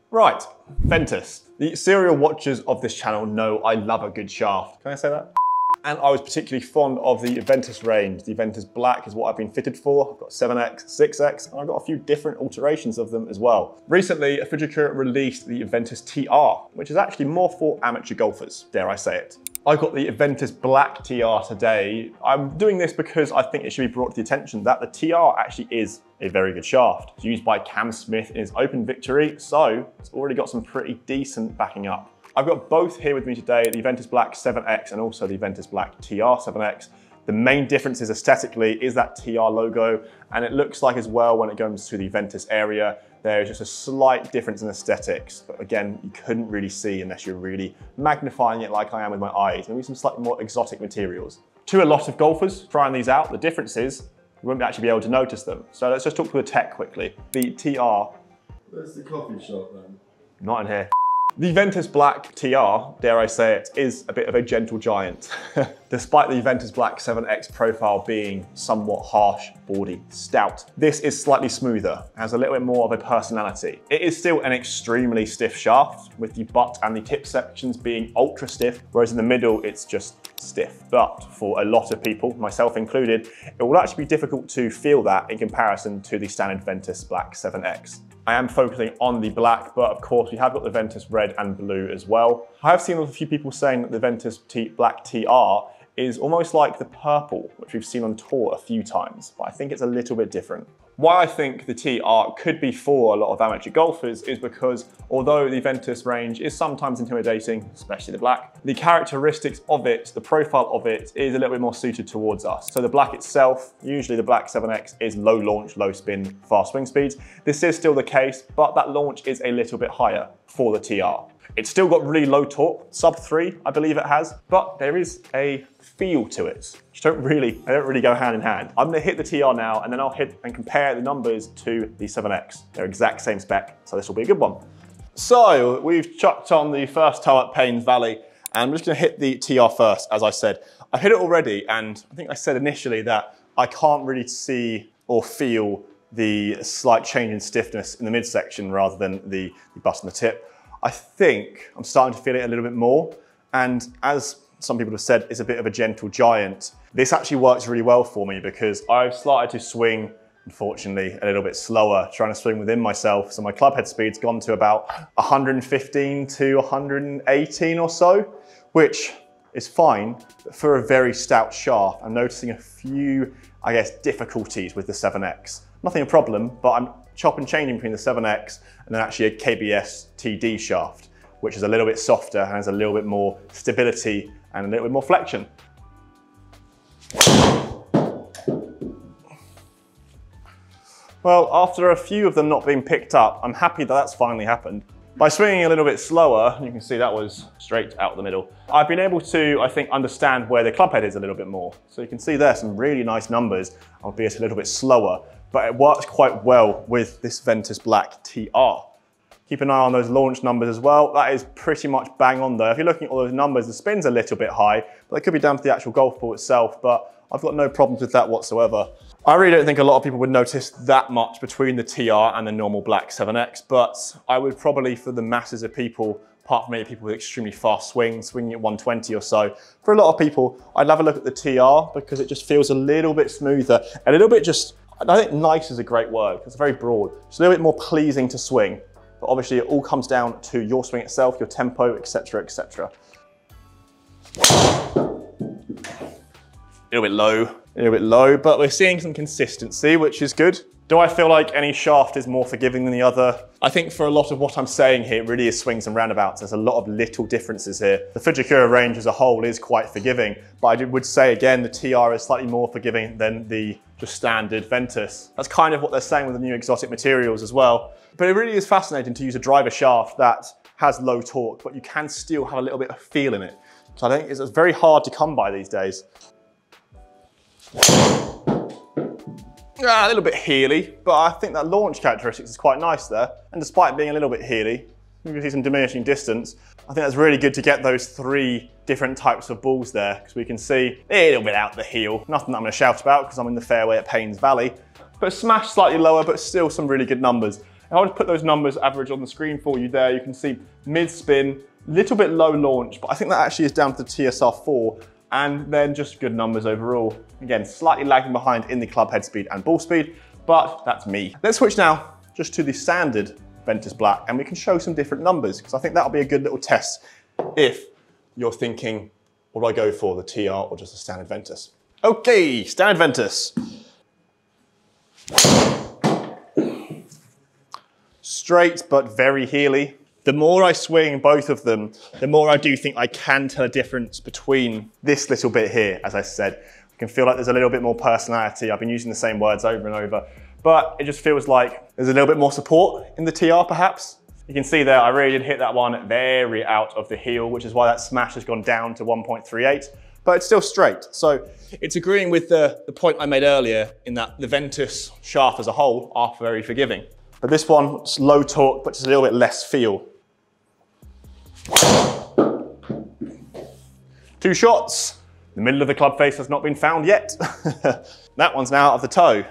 Right, Ventus. The serial watchers of this channel know I love a good shaft. Can I say that? And I was particularly fond of the Ventus range. The Ventus Black is what I've been fitted for. I've got 7X, 6X, and I've got a few different alterations of them as well. Recently, Fujikura released the Ventus TR, which is actually more for amateur golfers, dare I say it. I've got the Ventus Black TR today. I'm doing this because I think it should be brought to the attention that the TR actually is a very good shaft. It's used by Cam Smith in his Open victory, so it's already got some pretty decent backing up. I've got both here with me today, the Ventus Black 7X and also the Ventus Black TR 7X. The main differences aesthetically is that TR logo, and it looks like as well when it comes to the Ventus area, there's just a slight difference in aesthetics. But again, you couldn't really see unless you're really magnifying it like I am with my eyes. Maybe some slightly more exotic materials. To a lot of golfers trying these out, the difference is you won't actually be able to notice them. So let's just talk through the tech quickly. The TR. Where's the coffee shop then? Not in here. The Ventus Black TR, dare I say it, is a bit of a gentle giant. Despite the Ventus Black 7X profile being somewhat harsh, bawdy, stout, this is slightly smoother, has a little bit more of a personality. It is still an extremely stiff shaft, with the butt and the tip sections being ultra stiff, whereas in the middle it's just stiff. But for a lot of people, myself included, it will actually be difficult to feel that in comparison to the standard Ventus Black 7X. I am focusing on the black, but of course we have got the Ventus red and blue as well. I have seen a few people saying that the Ventus Black TR is almost like the purple, which we've seen on tour a few times, but I think it's a little bit different. Why I think the TR could be for a lot of amateur golfers is because although the Ventus range is sometimes intimidating, especially the black, the characteristics of it, the profile of it is a little bit more suited towards us. So the black itself, usually the Black 7X is low launch, low spin, fast swing speeds. This is still the case, but that launch is a little bit higher for the TR. It's still got really low torque, sub 3, I believe it has, but there is a feel to it, which they don't really go hand in hand. I'm gonna hit the TR now, and then I'll hit and compare the numbers to the 7X. They're exact same spec, so this will be a good one. So we've chucked on the first toe at Paynes Valley, and I'm just gonna hit the TR first, as I said. I hit it already, and I think I said initially that I can't really see or feel the slight change in stiffness in the midsection rather than the bust and the tip. I think I'm starting to feel it a little bit more, and as some people have said, it's a bit of a gentle giant. This actually works really well for me because I've started to swing, unfortunately, a little bit slower, trying to swing within myself. So my club head speed's gone to about 115 to 118 or so, which is fine, but for a very stout shaft, I'm noticing a few, I guess, difficulties with the 7X. Nothing a problem, but I'm chop and changing between the 7X and then actually a KBS TD shaft, which is a little bit softer and has a little bit more stability and a little bit more flexion. Well, after a few of them not being picked up, I'm happy that that's finally happened. By swinging a little bit slower, you can see that was straight out the middle, I've been able to, I think, understand where the club head is a little bit more. So you can see there some really nice numbers, albeit a little bit slower, but it works quite well with this Ventus Black TR. Keep an eye on those launch numbers as well. That is pretty much bang on though. If you're looking at all those numbers, the spin's a little bit high, but it could be down to the actual golf ball itself, but I've got no problems with that whatsoever. I really don't think a lot of people would notice that much between the TR and the normal Black 7X, but I would probably, for the masses of people, apart from maybe people with extremely fast swings, swinging at 120 or so, for a lot of people, I'd have a look at the TR because it just feels a little bit smoother, a little bit just, I think nice is a great word, it's very broad. It's a little bit more pleasing to swing, but obviously it all comes down to your swing itself, your tempo, etc., etc. A little bit low, but we're seeing some consistency, which is good. Do I feel like any shaft is more forgiving than the other? I think for a lot of what I'm saying here, it really is swings and roundabouts. There's a lot of little differences here. The Fujikura range as a whole is quite forgiving, but I would say again, the TR is slightly more forgiving than the just standard Ventus. That's kind of what they're saying with the new exotic materials as well. But it really is fascinating to use a driver shaft that has low torque, but you can still have a little bit of feel in it. So I think it's very hard to come by these days. A little bit heely, but I think that launch characteristics is quite nice there. And despite being a little bit heely, you can see some diminishing distance. I think that's really good to get those three different types of balls there, because we can see a little bit out the heel. Nothing that I'm going to shout about because I'm in the fairway at Paynes Valley, but smash slightly lower, but still some really good numbers. I'll just put those numbers average on the screen for you there. You can see mid-spin, little bit low launch, but I think that actually is down to the TSR4, and then just good numbers overall. Again, slightly lagging behind in the club head speed and ball speed, but that's me. Let's switch now just to the standard Ventus Black, and we can show some different numbers, because I think that'll be a good little test if you're thinking, what do I go for, the TR or just the standard Ventus? Okay, standard Ventus. Straight, but very heely. The more I swing both of them, the more I do think I can tell a difference between this little bit here, as I said. I can feel like there's a little bit more personality. I've been using the same words over and over, but it just feels like there's a little bit more support in the TR perhaps. You can see there, I really did hit that one very out of the heel, which is why that smash has gone down to 1.38, but it's still straight. So it's agreeing with the point I made earlier in that the Ventus shaft as a whole are very forgiving. But this one, it's low torque, but just a little bit less feel. 2 shots. The middle of the club face has not been found yet. That one's now out of the toe.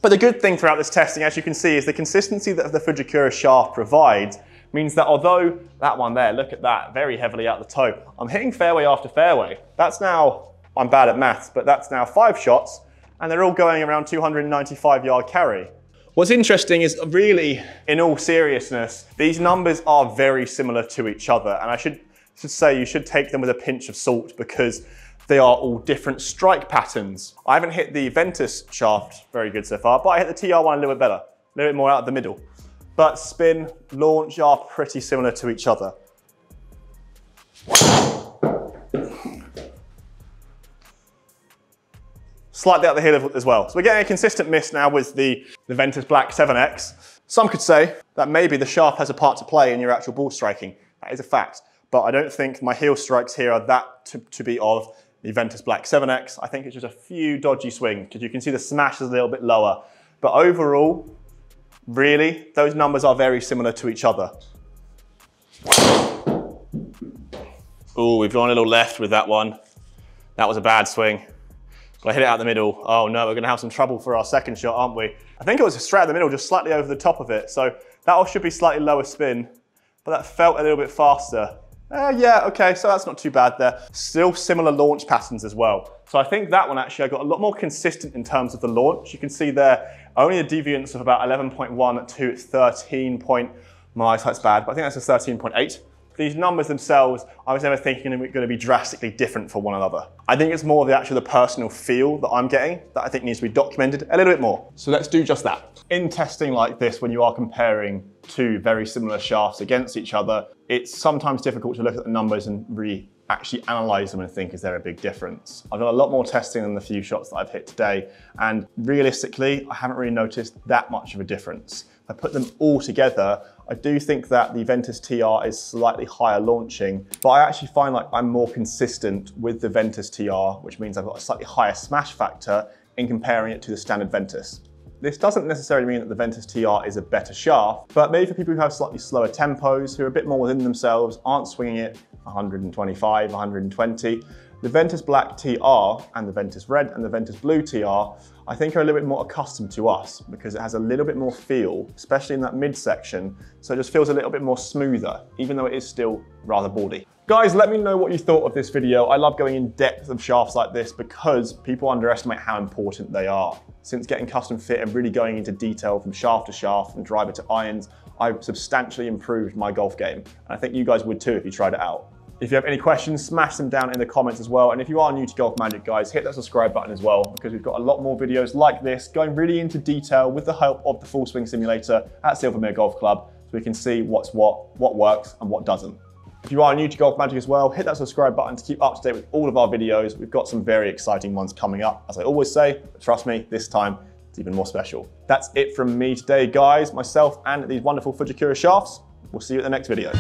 But the good thing throughout this testing, as you can see, is the consistency that the Fujikura shaft provides means that although that one there, look at that, very heavily out the toe, I'm hitting fairway after fairway. That's now, I'm bad at maths, but that's now 5 shots, and they're all going around 295-yard carry. What's interesting is really, in all seriousness, these numbers are very similar to each other. And I should say you should take them with a pinch of salt because they are all different strike patterns. I haven't hit the Ventus shaft very good so far, but I hit the TR one a little bit better, a little bit more out of the middle. But spin, launch are pretty similar to each other. Slightly out the heel as well. So we're getting a consistent miss now with the Ventus Black 7X. Some could say that maybe the shaft has a part to play in your actual ball striking. That is a fact. But I don't think my heel strikes here are that to be of the Ventus Black 7X. I think it's just a few dodgy swings, because you can see the smash is a little bit lower. But overall, really, those numbers are very similar to each other. Oh, we've gone a little left with that one. That was a bad swing. But I hit it out the middle. Oh no, we're gonna have some trouble for our second shot, aren't we? I think it was straight out the middle, just slightly over the top of it. So that should be slightly lower spin, but that felt a little bit faster. Yeah, okay, so that's not too bad there. Still similar launch patterns as well. So I think that one actually I got a lot more consistent in terms of the launch. You can see there, only a deviance of about 11.1 to 13 point, my eyesight's bad, but I think that's a 13.8. These numbers themselves, I was never thinking they were going to be drastically different from one another. I think it's more the personal feel that I'm getting that I think needs to be documented a little bit more. So let's do just that. In testing like this, when you are comparing two very similar shafts against each other, it's sometimes difficult to look at the numbers and really actually analyze them and think, is there a big difference? I've done a lot more testing than the few shots that I've hit today, and realistically, I haven't really noticed that much of a difference. If I put them all together, I do think that the Ventus TR is slightly higher launching, but I actually find like I'm more consistent with the Ventus TR, which means I've got a slightly higher smash factor in comparing it to the standard Ventus. This doesn't necessarily mean that the Ventus TR is a better shaft, but maybe for people who have slightly slower tempos, who are a bit more within themselves, aren't swinging it 125, 120, the Ventus Black TR and the Ventus Red and the Ventus Blue TR, I think are a little bit more accustomed to us because it has a little bit more feel, especially in that midsection, so it just feels a little bit more smoother, even though it is still rather baldy. Guys, let me know what you thought of this video. I love going in depth of shafts like this because people underestimate how important they are. Since getting custom fit and really going into detail from shaft to shaft, from driver to irons, I've substantially improved my golf game. And I think you guys would too if you tried it out. If you have any questions, smash them down in the comments as well. And if you are new to GolfMagic, guys, hit that subscribe button as well, because we've got a lot more videos like this going really into detail with the help of the Full Swing Simulator at Silvermere Golf Club, so we can see what's what works and what doesn't. If you are new to GolfMagic as well, hit that subscribe button to keep up to date with all of our videos. We've got some very exciting ones coming up, as I always say, but trust me, this time it's even more special. That's it from me today, guys, myself and these wonderful Fujikura shafts. We'll see you at the next video.